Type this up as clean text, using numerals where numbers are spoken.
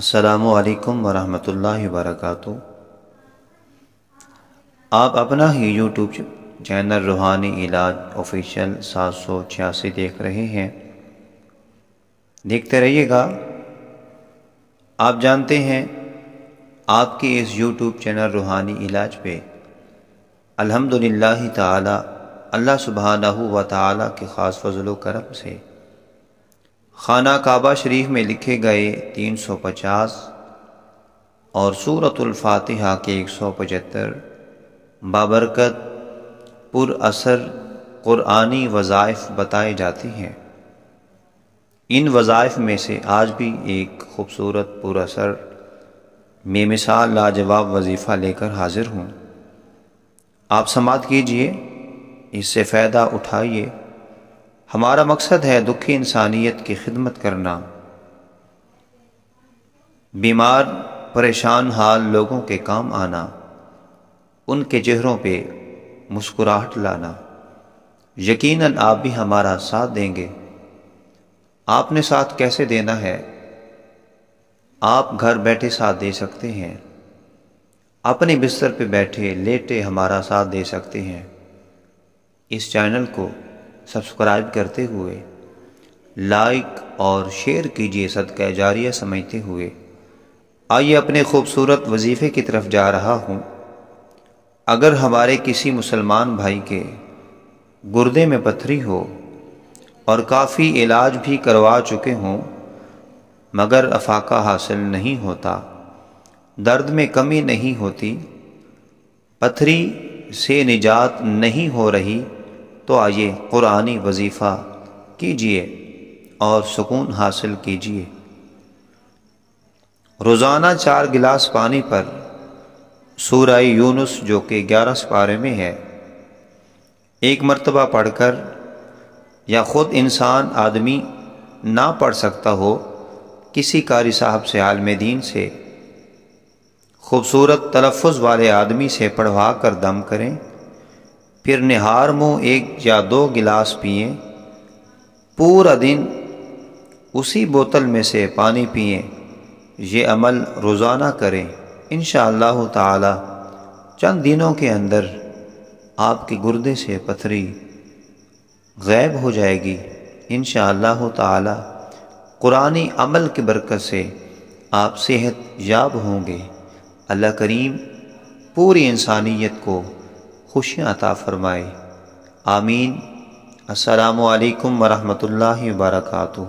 السلام علیکم ورحمۃ اللہ وبرکاتہ۔ آپ اپنا ہی یوٹیوب چینل روحانی علاج آفیشیل 786 دیکھ رہے ہیں، دیکھتے رہیے گا۔ آپ جانتے ہیں آپ کے اس یوٹیوب چینل روحانی علاج پہ الحمدللہ تعالی اللہ سبحانہ و تعالی کے خاص فضل و کرم سے خانہ کعبہ شریف میں لکھے گئے 350 اور سورۃ الفاتحہ کے 175 بابرکت پر اثر قرآنی وظائف بتائے جاتے ہیں۔ ان وظائف میں سے آج بھی ایک خوبصورت پر اثر بے مثال لاجواب وظیفہ لے کر حاضر ہوں۔ آپ سماعت کیجئے، اس سے فائدہ اٹھائیے۔ ہمارا مقصد ہے دکھی انسانیت کی خدمت کرنا، بیمار پریشان حال لوگوں کے کام آنا، ان کے چہروں پہ مسکراہٹ لانا۔ یقیناً آپ بھی ہمارا ساتھ دیں گے۔ آپ نے ساتھ کیسے دینا ہے؟ آپ گھر بیٹھے ساتھ دے سکتے ہیں، اپنے بستر پہ بیٹھے لیٹے ہمارا ساتھ دے سکتے ہیں۔ اس چینل کو سبسکرائب کرتے ہوئے لائک اور شیئر کیجئے، صدقہ جاریہ سمجھتے ہوئے۔ آئیے اپنے خوبصورت وظیفے کی طرف جا رہا ہوں۔ اگر ہمارے کسی مسلمان بھائی کے گردے میں پتھری ہو اور کافی علاج بھی کروا چکے ہوں مگر افاقہ حاصل نہیں ہوتا، درد میں کمی نہیں ہوتی، پتھری سے نجات نہیں ہو رہی، تو آئیے قرآنی وظیفہ کیجئے اور سکون حاصل کیجئے۔ روزانہ 4 گلاس پانی پر سورہ یونس جو کہ 11 سپارے میں ہے، ایک مرتبہ پڑھ کر، یا خود انسان آدمی نہ پڑھ سکتا ہو، کسی قاری صاحب سے، عالم دین سے، خوبصورت تلفظ والے آدمی سے پڑھوا کر دم کریں، پھر نہار منہ 1 یا 2 گلاس پئیں، پورا دن اسی بوتل میں سے پانی پئیں۔ یہ عمل روزانہ کریں، انشاءاللہ تعالی چند دنوں کے اندر آپ کے گردے سے پتھری غائب ہو جائے گی۔ انشاءاللہ تعالی قرآنی عمل کی برکت سے آپ صحت یاب ہوں گے۔ اللہ کریم پوری انسانیت کو خوشیاں عطا فرمائے، آمین۔ السلام علیکم ورحمۃ اللہ وبرکاتہ۔